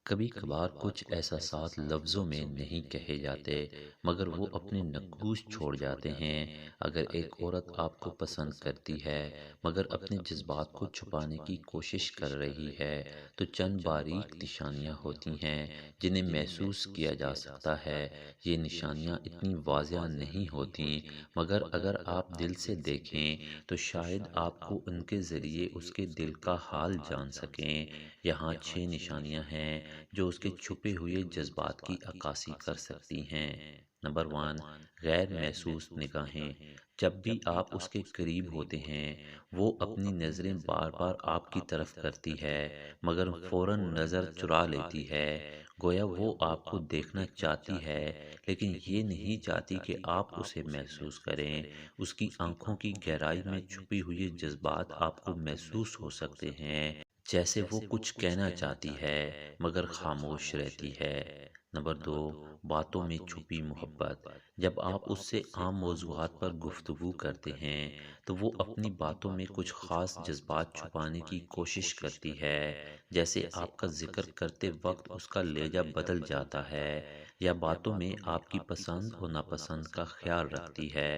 کبھی کبھار کچھ احساسات لفظوں میں نہیں کہے جاتے مگر وہ اپنے نقوش چھوڑ جاتے ہیں۔ اگر ایک عورت آپ کو پسند کرتی ہے مگر اپنے جذبات کو چھپانے کی کوشش کر رہی ہے تو چند باریک نشانیاں ہوتی ہیں جنہیں محسوس کیا جا سکتا ہے۔ یہ نشانیاں اتنی واضح نہیں ہوتی مگر اگر آپ دل سے دیکھیں تو شاید آپ کو ان کے ذریعے اس کے دل کا حال جان سکیں۔ یہاں 6 نشانیاں ہیں جو اس کے چھپے ہوئے جذبات کی عکاسی کر سکتی ہیں۔ نمبر 1، غیر محسوس نگاہیں۔ جب بھی آپ اس کے قریب ہوتے ہیں وہ اپنی نظریں بار بار آپ کی طرف کرتی ہے مگر فوراً نظر چرا لیتی ہے، گویا وہ آپ کو دیکھنا چاہتی ہے لیکن یہ نہیں چاہتی کہ آپ اسے محسوس کریں۔ اس کی آنکھوں کی گہرائی میں چھپی ہوئی جذبات آپ کو محسوس ہو سکتے ہیں، جیسے وہ کچھ کہنا چاہتی ہے مگر خاموش رہتی ہے۔ نمبر 2، باتوں میں چھپی محبت۔ جب آپ اس سے عام موضوعات پر گفتگو کرتے ہیں تو وہ اپنی باتوں میں کچھ خاص جذبات چھپانے کی کوشش کرتی ہے، جیسے آپ کا ذکر کرتے وقت اس کا لہجہ بدل جاتا ہے یا باتوں میں آپ کی پسند اور ناپسند کا خیال رکھتی ہے۔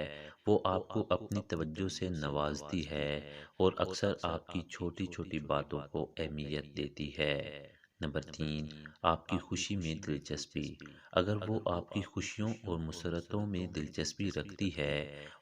وہ آپ کو اپنی توجہ سے نوازتی ہے اور اکثر آپ کی چھوٹی چھوٹی باتوں کو اہمیت دیتی ہے۔ نمبر 3، آپ کی خوشی میں دلچسپی۔ اگر وہ آپ کی خوشیوں اور مسرتوں میں دلچسپی رکھتی ہے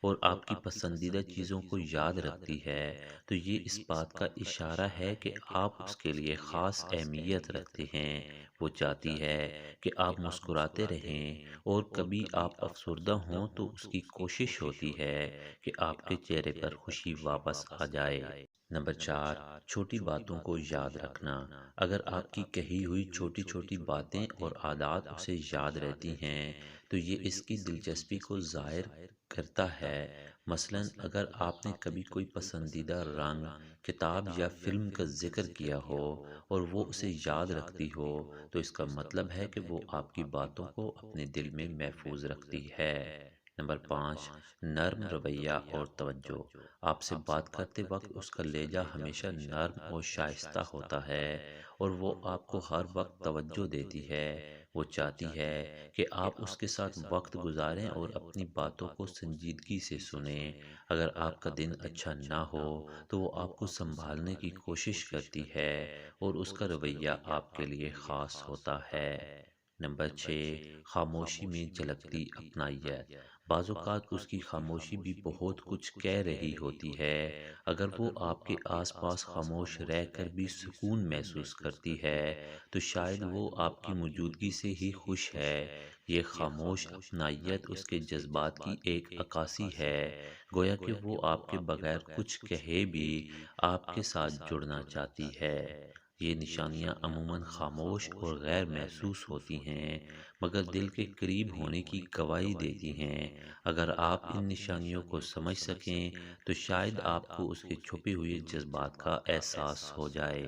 اور آپ کی پسندیدہ چیزوں کو یاد رکھتی ہے تو یہ اس بات کا اشارہ ہے کہ آپ اس کے لیے خاص اہمیت رکھتے ہیں۔ وہ چاہتی ہے کہ آپ مسکراتے رہیں اور کبھی آپ افسردہ ہوں تو اس کی کوشش ہوتی ہے کہ آپ کے چہرے پر خوشی واپس آ جائے۔ نمبر 4، چھوٹی باتوں کو یاد رکھنا۔ اگر آپ کی کہی ہوئی چھوٹی چھوٹی باتیں اور عادات اسے یاد رہتی ہیں تو یہ اس کی دلچسپی کو ظاہر کرتا ہے۔ مثلاً اگر آپ نے کبھی کوئی پسندیدہ رنگ، کتاب یا فلم کا ذکر کیا ہو اور وہ اسے یاد رکھتی ہو تو اس کا مطلب ہے کہ وہ آپ کی باتوں کو اپنے دل میں محفوظ رکھتی ہے۔ نمبر 5، نرم رویہ اور توجہ۔ آپ سے بات کرتے وقت اس کا لہجہ ہمیشہ نرم اور شائستہ ہوتا ہے اور وہ آپ کو ہر وقت توجہ دیتی ہے۔ وہ چاہتی ہے کہ آپ اس کے ساتھ وقت گزاریں اور اپنی باتوں کو سنجیدگی سے سنیں۔ اگر آپ کا دن اچھا نہ ہو تو وہ آپ کو سنبھالنے کی کوشش کرتی ہے اور اس کا رویہ آپ کے لیے خاص ہوتا ہے۔ نمبر 6، خاموشی میں جھلکتی اپنائیت۔ بعض اوقات اس کی خاموشی بھی بہت کچھ کہہ رہی ہوتی ہے۔ اگر وہ آپ کے آس پاس خاموش رہ کر بھی سکون محسوس کرتی ہے تو شاید وہ آپ کی موجودگی سے ہی خوش ہے۔ یہ خاموش اپنائیت اس کے جذبات کی ایک عکاسی ہے، گویا کہ وہ آپ کے بغیر کچھ کہے بھی آپ کے ساتھ جڑنا چاہتی ہے۔ یہ نشانیاں عموماً خاموش اور غیر محسوس ہوتی ہیں مگر دل کے قریب ہونے کی گواہی دیتی ہیں۔ اگر آپ ان نشانیوں کو سمجھ سکیں تو شاید آپ کو اس کے چھپے ہوئے جذبات کا احساس ہو جائے۔